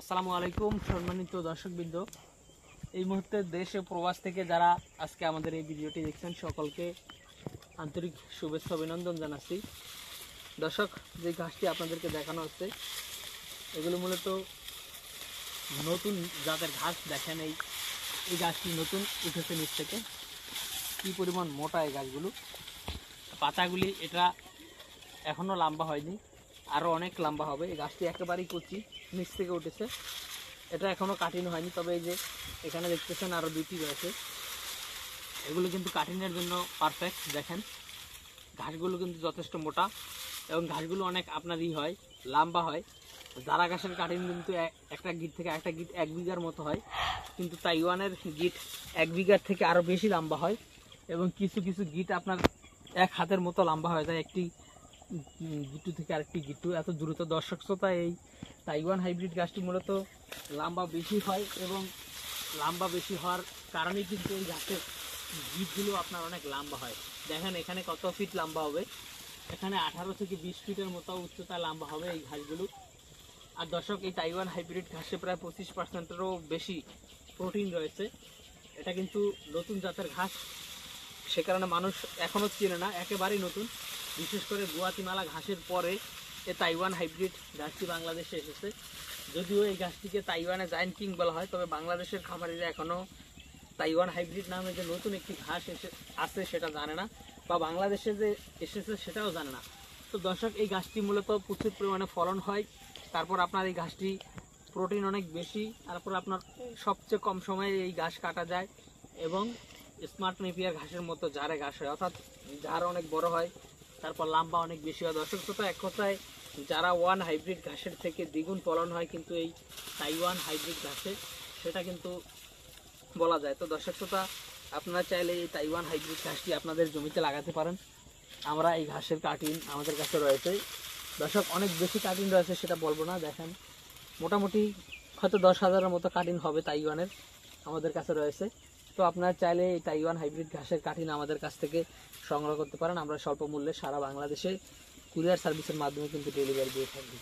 আসসালামু আলাইকুম সম্মানিত দর্শকবৃন্দ, এই মুহূর্তে দেশ ও প্রবাস থেকে যারা আজকে আমাদের এই ভিডিওটি দেখছেন সকলকে আন্তরিক শুভেচ্ছা অভিনন্দন জানাচ্ছি। দর্শক, যে ঘাসটি আপনাদেরকে দেখানো হচ্ছে এগুলো মূলত নতুন জাতের ঘাস। দেখেন এই গাছটি নতুন উঠেছে নিচ থেকে, কী পরিমাণ মোটা এই গাছগুলো। পাতাগুলি এটা এখনও লম্বা হয়নি, আরও অনেক লম্বা হবে। এই গাছটি একেবারেই কচি, নিচ থেকে উঠেছে, এটা এখনও কাটিং হয়নি। তবে এই যে এখানে দেখতেছেন আরও দুটি রয়েছে, এগুলো কিন্তু কাটিংয়ের জন্য পারফেক্ট। দেখেন ঘাসগুলো কিন্তু যথেষ্ট মোটা এবং ঘাসগুলো অনেক আপনারই হয়, লম্বা হয়। জারা ঘাসের কাটিং কিন্তু একটা গিট থেকে একটা গিট 1 বিঘার মতো হয়, কিন্তু তাইওয়ানের গিট 1 বিঘার থেকে আরও বেশি লম্বা হয় এবং কিছু কিছু গিট আপনার 1 হাতের মতো লম্বা হয়ে যায় একটি গিট্টু থেকে আরেকটি গিট্টু। এত দ্রুত দর্শক শ্রোতা, এই তাইওয়ান হাইব্রিড গাছটি মূলত লম্বা বেশি হয় এবং লম্বা বেশি হওয়ার কারণেই কিন্তু এই গাছের গিটগুলো আপনার অনেক লম্বা হয়। দেখেন এখানে কত ফিট লম্বা হবে, এখানে 18 থেকে 20 ফিটের মতো উচ্চতা লম্বা হবে এই ঘাসগুলো। আর দর্শক, এই তাইওয়ান হাইব্রিড ঘাসে প্রায় 25%-এরও বেশি প্রোটিন রয়েছে। এটা কিন্তু নতুন জাতের ঘাস, সে কারণে মানুষ এখনও চেনে না, একেবারেই নতুন। বিশেষ করে গুয়াতিমালা ঘাসের পরে এই তাইওয়ান হাইব্রিড ঘাসটি বাংলাদেশে এসেছে। যদিও এই ঘাসটিকে তাইওয়ানে জায়ান্ট কিং বলা হয়, তবে বাংলাদেশের খামারিরা এখনও তাইওয়ান হাইব্রিড নামে যে নতুন একটি ঘাস আছে সেটা জানে না, বা বাংলাদেশে যে এসেছে সেটাও জানে না। তো দর্শক, এই গাছটি মূলত প্রচুর পরিমাণে ফলন হয়। তারপর আপনার এই ঘাসটি প্রোটিন অনেক বেশি, তারপর আপনার সবচেয়ে কম সময়ে এই ঘাস কাটা যায় এবং স্মার্ট নেপিয়ার ঘাসের মতো জারে ঘাস হয়, অর্থাৎ ঝাড় অনেক বড় হয়, তারপর লম্বা অনেক বেশি হয়। দর্শক শ্রোতা, এক কথায় যারা ওয়ান হাইব্রিড ঘাসের থেকে দ্বিগুণ ফলন হয় কিন্তু এই তাইওয়ান হাইব্রিড ঘাসে, সেটা কিন্তু বলা যায়। তো দর্শক শ্রোতা, আপনারা চাইলে এই তাইওয়ান হাইব্রিড ঘাসটি আপনাদের জমিতে লাগাতে পারেন। আমরা এই ঘাসের কাটিং আমাদের কাছে রয়েছে। দর্শক, অনেক বেশি কাটিং রয়েছে সেটা বলবো না। দেখেন মোটামুটি হয়তো 10,000-এর মতো কাটিং হবে তাইওয়ানের আমাদের কাছে রয়েছে। তো আপনারা চাইলে এই তাইওয়ান হাইব্রিড ঘাসের কাটিং আমাদের কাছ থেকে সংগ্রহ করতে পারেন। আমরা স্বল্প মূল্যে সারা বাংলাদেশে কুরিয়ার সার্ভিসের মাধ্যমে কিন্তু ডেলিভারি দিয়ে থাকি।